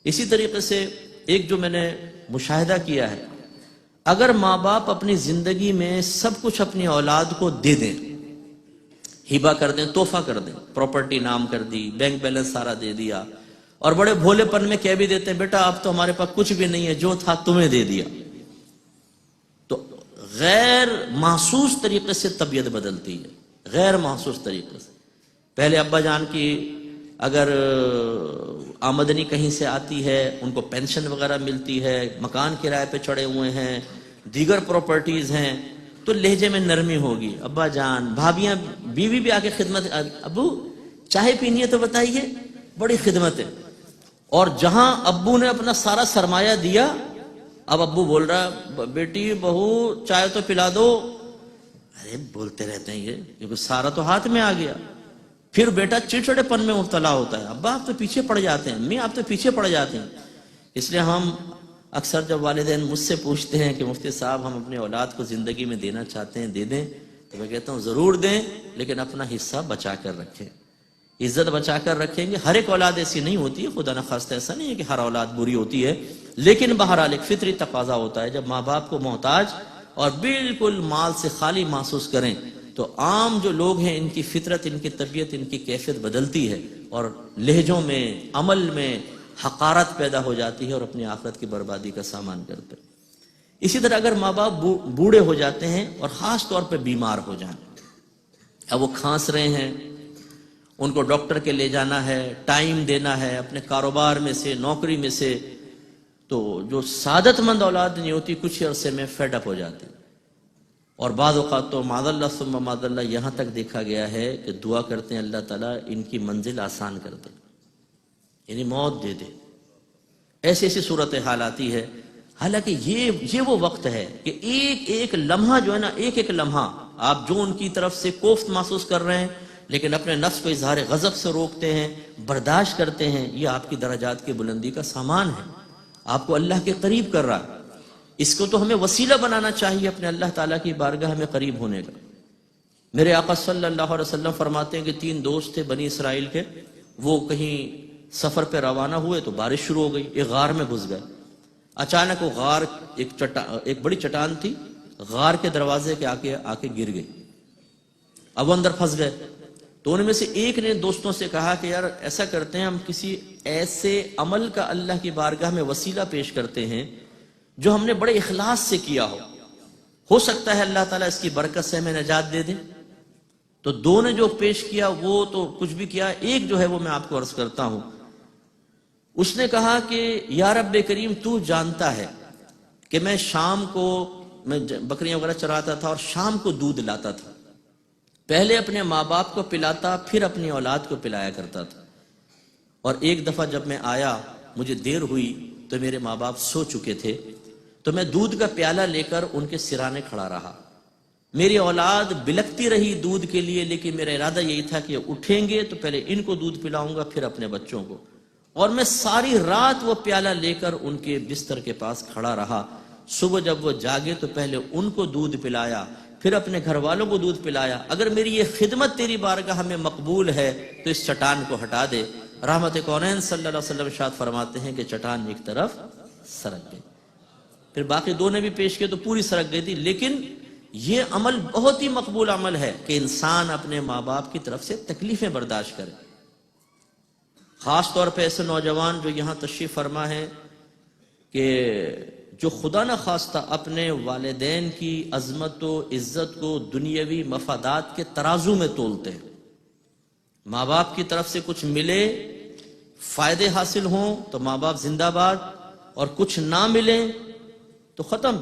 اسی طریقے سے ایک جو میں نے مشاہدہ کیا ہے، اگر ماں باپ اپنی زندگی میں سب کچھ اپنی اولاد کو دے دیں، ہبہ کر دیں، تحفہ کر دیں، پراپرٹی نام کر دی، بینک بیلنس سارا دے دیا، اور بڑے بھولے پن میں کہہ بھی دیتے ہیں بیٹا اب تو ہمارے پاس کچھ بھی نہیں ہے، جو تھا تمہیں دے دیا، تو غیر محسوس طریقے سے طبیعت بدلتی ہے، غیر محسوس طریقے سے۔ پہلے ابا جان کی اگر آمدنی کہیں سے آتی ہے، ان کو پینشن وغیرہ ملتی ہے، مکان کرائے پہ چڑھے ہوئے ہیں، دیگر پراپرٹیز ہیں، تو لہجے میں نرمی ہوگی، ابا جان، بھابیاں، بیوی بھی آ کے خدمت، ابو چائے پینی ہے تو بتائیے، بڑی خدمت ہے۔ اور جہاں ابو نے اپنا سارا سرمایہ دیا، اب ابو بول رہا بیٹی بہو چائے تو پلا دو، ارے بولتے رہتے ہیں یہ، کیونکہ سارا تو ہاتھ میں آ گیا۔ پھر بیٹا چڑچڑے پن میں مبتلا ہوتا ہے، ابا آپ تو پیچھے پڑ جاتے ہیں، امی آپ تو پیچھے پڑ جاتے ہیں۔ اس لیے ہم اکثر جب والدین مجھ سے پوچھتے ہیں کہ مفتی صاحب ہم اپنے اولاد کو زندگی میں دینا چاہتے ہیں، دے دیں، تو میں کہتا ہوں ضرور دیں، لیکن اپنا حصہ بچا کر رکھیں، عزت بچا کر رکھیں گے۔ ہر ایک اولاد ایسی نہیں ہوتی ہے، خدا نخواستہ ایسا نہیں ہے کہ ہر اولاد بری ہوتی ہے، لیکن بہرحال ایک فطری تقاضا ہوتا ہے، جب ماں باپ کو محتاج اور بالکل مال سے خالی محسوس کریں تو عام جو لوگ ہیں ان کی فطرت، ان کی طبیعت، ان کی کیفیت بدلتی ہے، اور لہجوں میں، عمل میں حقارت پیدا ہو جاتی ہے، اور اپنی آخرت کی بربادی کا سامان کرتے ہیں۔ اسی طرح اگر ماں باپ بوڑھے ہو جاتے ہیں اور خاص طور پہ بیمار ہو جائیں، اب وہ کھانس رہے ہیں، ان کو ڈاکٹر کے لے جانا ہے، ٹائم دینا ہے اپنے کاروبار میں سے، نوکری میں سے، تو جو سعادت مند اولاد نہیں ہوتی کچھ عرصے میں فیڈ اپ ہو جاتی، اور بعض اوقات تو معاذ اللہ ثم معاذ اللہ یہاں تک دیکھا گیا ہے کہ دعا کرتے ہیں اللہ تعالیٰ ان کی منزل آسان کر دے، یعنی موت دے دے، ایسی ایسی صورتحال آتی ہے۔ حالانکہ یہ وہ وقت ہے کہ ایک ایک لمحہ جو ہے نا، ایک ایک لمحہ آپ جو ان کی طرف سے کوفت محسوس کر رہے ہیں لیکن اپنے نفس کو اظہار غضب سے روکتے ہیں، برداشت کرتے ہیں، یہ آپ کی درجات کی بلندی کا سامان ہے، آپ کو اللہ کے قریب کر رہا ہے۔ اس کو تو ہمیں وسیلہ بنانا چاہیے اپنے اللہ تعالیٰ کی بارگاہ میں قریب ہونے کا۔ میرے آقا صلی اللہ علیہ وسلم فرماتے ہیں کہ 3 دوست تھے بنی اسرائیل کے، وہ کہیں سفر پہ روانہ ہوئے تو بارش شروع ہو گئی، ایک غار میں گھس گئے۔ اچانک وہ غار ایک بڑی چٹان تھی، غار کے دروازے کے آ کے گر گئی، اب وہ اندر پھنس گئے۔ تو ان میں سے ایک نے دوستوں سے کہا کہ یار ایسا کرتے ہیں، ہم کسی ایسے عمل کا اللہ کی بارگاہ میں وسیلہ پیش کرتے ہیں جو ہم نے بڑے اخلاص سے کیا ہو سکتا ہے اللہ تعالیٰ اس کی برکت سے ہمیں نجات دے دے۔ تو 2 نے جو پیش کیا وہ تو کچھ بھی کیا، ایک جو ہے وہ میں آپ کو عرض کرتا ہوں، اس نے کہا کہ یا رب کریم تو جانتا ہے کہ میں شام کو بکریاں وغیرہ چراتا تھا اور شام کو دودھ لاتا تھا، پہلے اپنے ماں باپ کو پلاتا پھر اپنی اولاد کو پلایا کرتا تھا، اور ایک دفعہ جب میں آیا مجھے دیر ہوئی تو میرے ماں باپ سو چکے تھے، تو میں دودھ کا پیالہ لے کر ان کے سرانے کھڑا رہا، میری اولاد بلکتی رہی دودھ کے لیے، لیکن میرا ارادہ یہی تھا کہ اٹھیں گے تو پہلے ان کو دودھ پلاؤں گا پھر اپنے بچوں کو، اور میں ساری رات وہ پیالہ لے کر ان کے بستر کے پاس کھڑا رہا۔ صبح جب وہ جاگے تو پہلے ان کو دودھ پلایا پھر اپنے گھر والوں کو دودھ پلایا۔ اگر میری یہ خدمت تیری بارگاہ میں مقبول ہے تو اس چٹان کو ہٹا دے۔ رحمت کونین صلی اللہ علیہ وسلم ارشاد فرماتے ہیں کہ چٹان ایک طرف سرک گئی، پھر باقی 2 نے بھی پیش کیے تو پوری سرک گئی تھی، لیکن یہ عمل بہت ہی مقبول عمل ہے کہ انسان اپنے ماں باپ کی طرف سے تکلیفیں برداشت کرے، خاص طور پہ ایسے نوجوان جو یہاں تشریف فرما ہے کہ جو خدا نہ خواستہ اپنے والدین کی عظمت و عزت کو دنیاوی مفادات کے ترازو میں تولتے ہیں، ماں باپ کی طرف سے کچھ ملے، فائدے حاصل ہوں تو ماں باپ زندہ باد، اور کچھ نہ ملیں تو ختم۔